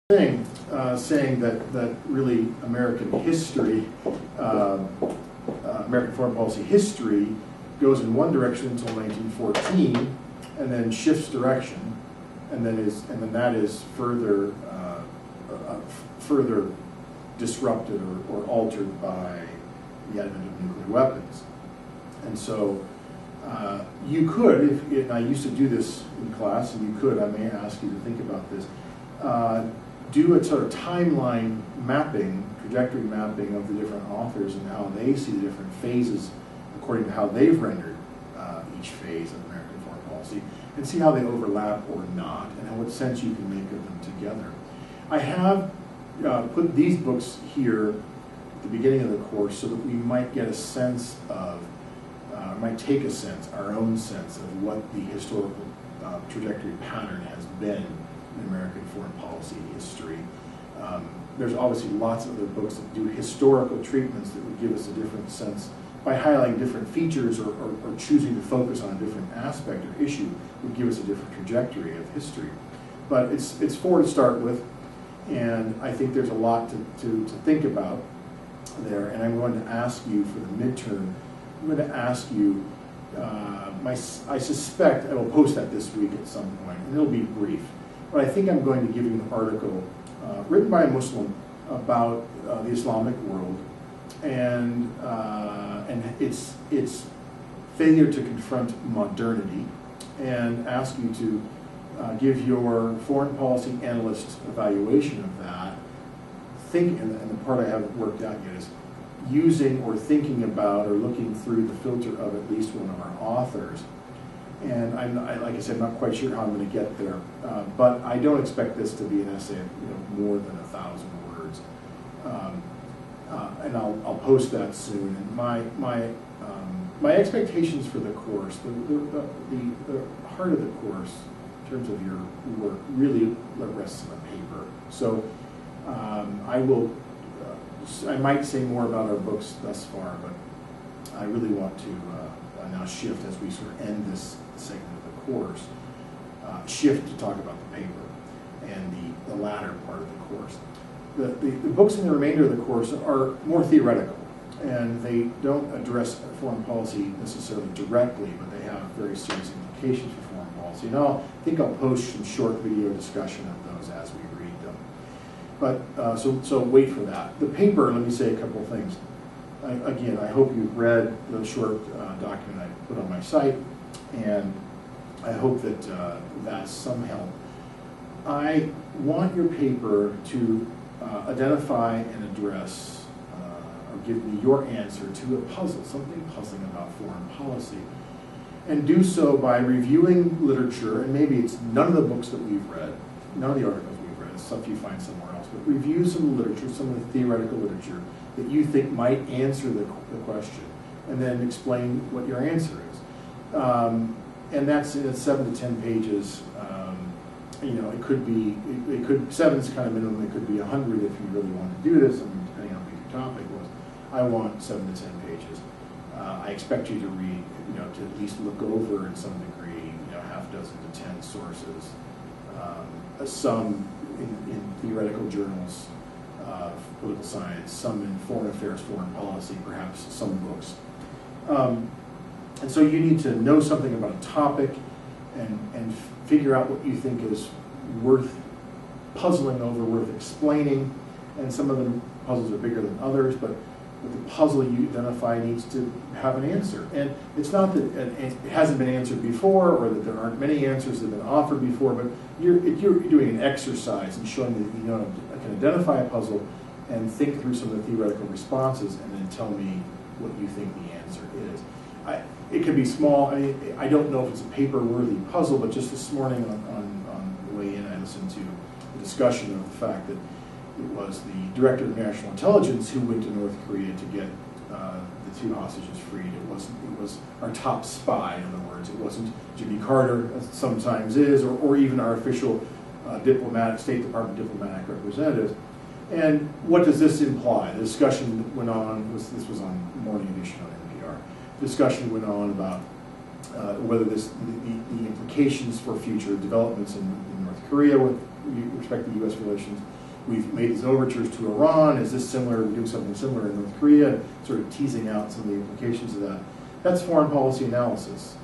thing saying that really American history, American foreign policy history, goes in one direction until 1914, and then shifts direction, and then that is further further disrupted or altered by the advent of nuclear weapons. And so you could, and I used to do this in class, and you could, I may ask you to think about this, do a sort of timeline mapping, trajectory mapping of the different authors and how they see the different phases according to how they've rendered each phase of American foreign policy, and see how they overlap or not, and what sense you can make of them together. I have put these books here at the beginning of the course so that we might get a sense of, might take a sense, our own sense of what the historical trajectory pattern has been in American foreign policy history. There's obviously lots of other books that do historical treatments that would give us a different sense by highlighting different features or choosing to focus on a different aspect or issue would give us a different trajectory of history. But it's four to start with, and I think there's a lot to think about there, and I'm going to ask you for the midterm, I'm going to ask you, I suspect I will post that this week at some point, and it'll be brief, but I think I'm going to give you an article written by a Muslim about the Islamic world and its failure to confront modernity, and ask you to give your foreign policy analyst evaluation of that. And the part I haven't worked out yet is using or thinking about or looking through the filter of at least one of our authors. And like I said, I'm not quite sure how I'm going to get there, but I don't expect this to be an essay of more than 1,000 words. And I'll post that soon. And my expectations for the course, the heart of the course, in terms of your work, really rests on the paper. So I might say more about our books thus far, but I really want to now shift as we sort of end this segment of the course, shift to talk about the paper and the latter part of the course. The books in the remainder of the course are more theoretical, and they don't address foreign policy necessarily directly, but they have very serious implications for foreign policy. And I think I'll post some short video discussion of those as we read them. But so wait for that. The paper, let me say a couple of things. Again, I hope you've read the short document I put on my site, and I hope that that's some help. I want your paper to identify and address or give me your answer to a puzzle, something puzzling about foreign policy, and do so by reviewing literature, and maybe it's none of the books that we've read, none of the articles we've read, it's stuff you find somewhere else, but review some literature, some of the theoretical literature that you think might answer the question, and then explain what your answer is. And that's 7 to 10 pages. It could be, 7 is kind of minimum, it could be 100 if you really want to do this, depending on what your topic was. I want 7 to 10 pages. I expect you to read, to at least look over in some degree, half dozen to 10 sources, some in theoretical journals of political science, some in foreign affairs, foreign policy, perhaps some books. And so you need to know something about a topic and figure out what you think is worth puzzling over, worth explaining. And some of the puzzles are bigger than others, but the puzzle you identify needs to have an answer. And it's not that it hasn't been answered before, or that there aren't many answers that have been offered before, but you're doing an exercise and showing that can identify a puzzle and think through some of the theoretical responses, and then tell me what you think the answer is. It can be small. I don't know if it's a paper-worthy puzzle, but just this morning on the way in, I listened to a discussion of the fact that it was the director of national intelligence who went to North Korea to get the 2 hostages freed. It was our top spy, in other words. It wasn't Jimmy Carter, as it sometimes is, or even our official State Department diplomatic representatives. And what does this imply? The discussion that went on, this was on Morning Edition on NPR. Discussion went on about whether the implications for future developments in North Korea with respect to U.S. relations. We've made these overtures to Iran. Is this similar? We're doing something similar in North Korea, sort of teasing out some of the implications of that. That's foreign policy analysis.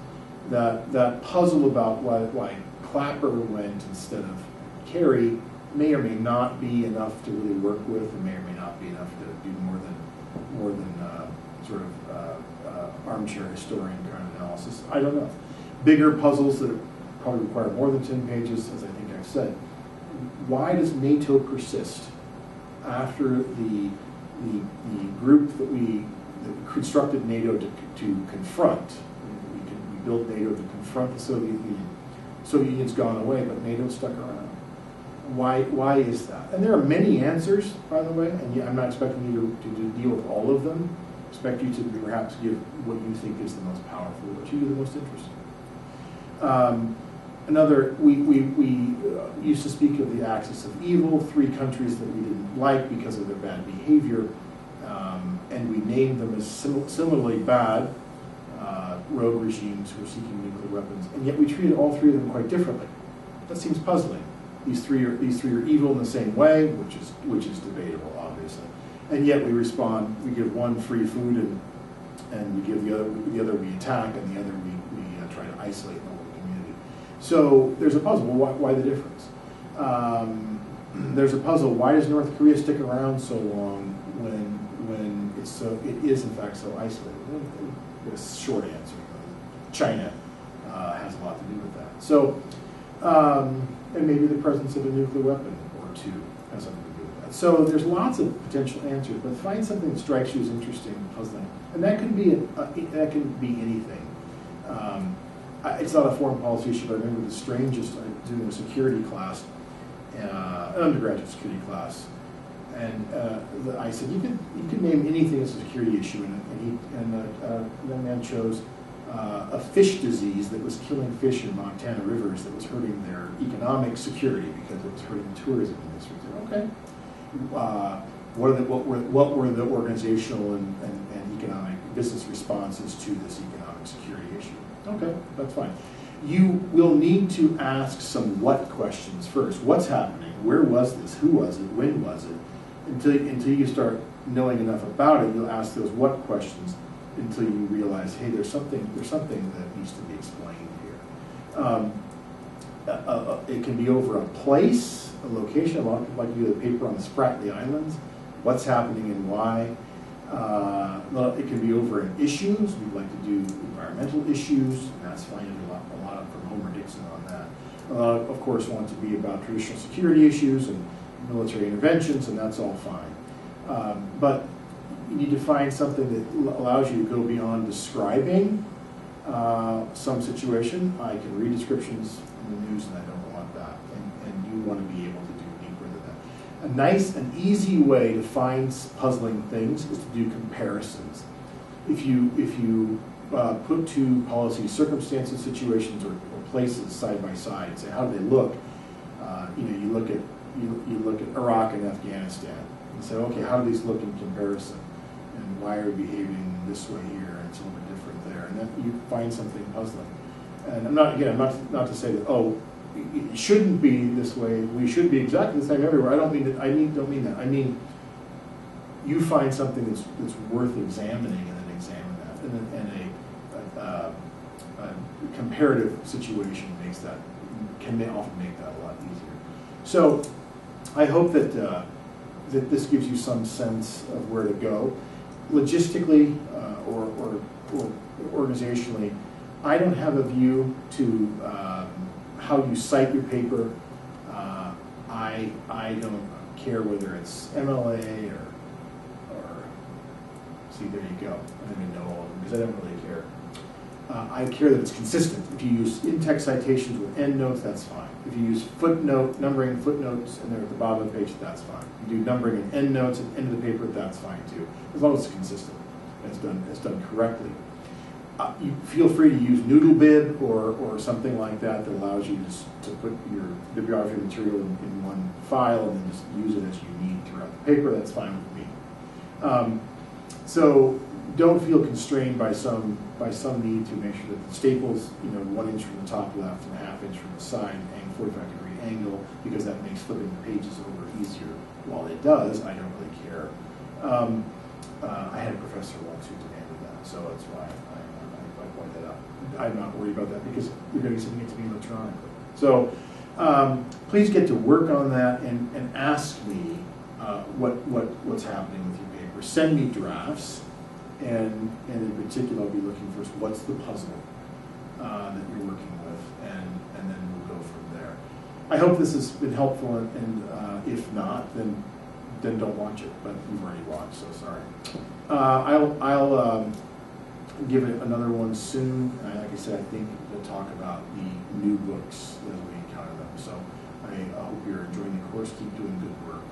That puzzle about why Clapper went instead of Kerry may or may not be enough to really work with, and may or may not be enough to do more than sort of armchair historian kind of analysis. I don't know. Bigger puzzles that probably require more than 10 pages, as I think I've said. Why does NATO persist after the group that we constructed NATO to confront? We built NATO to confront the Soviet Union. Soviet Union's gone away, but NATO's stuck around. Why is that? And there are many answers, by the way, and I'm not expecting you to deal with all of them. I expect you to perhaps give what you think is the most powerful, what you do the most interesting. We used to speak of the axis of evil, 3 countries that we didn't like because of their bad behavior, and we named them as similarly bad rogue regimes who are seeking nuclear weapons, and yet we treated all 3 of them quite differently. That seems puzzling. These three are evil in the same way, which is debatable, obviously, and yet we respond. We give one free food, and we give the other we attack, and the other we try to isolate the whole community. So there's a puzzle. Well, why the difference? There's a puzzle. Why does North Korea stick around so long when it is in fact so isolated? The short answer: China has a lot to do with that. So. And maybe the presence of a nuclear weapon or 2 has something to do with that. So there's lots of potential answers, but find something that strikes you as interesting and puzzling, and that can be anything. It's not a foreign policy issue, but I remember the strangest. I was doing a security class, an undergraduate security class, and I said you could name anything as a security issue, and the man chose a fish disease that was killing fish in Montana rivers that was hurting their economic security because it was hurting the tourism industry. Okay, what were the organizational and economic business responses to this economic security issue? Okay, that's fine. You will need to ask some what questions first. What's happening? Where was this? Who was it? When was it? Until you start knowing enough about it, you'll ask those what questions until you realize, hey, there's something that needs to be explained here. It can be over a place, a location. I'd like to do the paper on the Spratly Islands. What's happening and why? It can be over in issues. We'd like to do environmental issues, and that's fine. There's a lot from Homer Dixon on that. Of course, want to be about traditional security issues and military interventions, and that's all fine. But you need to find something that allows you to go beyond describing some situation. I can read descriptions in the news, and I don't want that. And you want to be able to do deeper than that. A nice and easy way to find puzzling things is to do comparisons. If you put 2 policy circumstances, situations, or places side by side, say how do they look? You look at Iraq and Afghanistan and say, okay, how do these look in comparison? And why are we behaving this way here, and it's a little bit different there, and then you find something puzzling. And I'm not to say that it shouldn't be this way. We should be exactly the same everywhere. I don't mean that. I mean you find something that's worth examining, and then examine that. And a comparative situation can often make that a lot easier. So I hope that this gives you some sense of where to go. Logistically or organizationally, I don't have a view to how you cite your paper. I don't care whether it's MLA or see, there you go. I don't even know all of them because I don't really care. I care that it's consistent. If you use in-text citations with endnotes, that's fine. If you use numbering footnotes, and they're at the bottom of the page, that's fine. If you do numbering and endnotes at the end of the paper, that's fine too, as long as it's consistent and it's done correctly. You feel free to use Noodlebib or something like that allows you to put your bibliography material in one file and then just use it as you need throughout the paper. That's fine with me. So don't feel constrained by some need to make sure that the staples, 1 inch from the top left and a 1/2 inch from the side, and 45-degree angle because that makes flipping the pages over easier. While it does, I don't really care. I had a professor once who demanded that, so that's why I point that out. I'm not worried about that because you're going to be sending it to me electronically. So please get to work on that and ask me what's happening with your paper. Send me drafts, and in particular, I'll be looking for what's the puzzle that you're working with, and then we'll go from there. I hope this has been helpful, and if not, then don't watch it. But you've already watched, so sorry. I'll give it another one soon. Like I said, I think we'll talk about the new books as we encounter them. So I hope you're enjoying the course. Keep doing good work.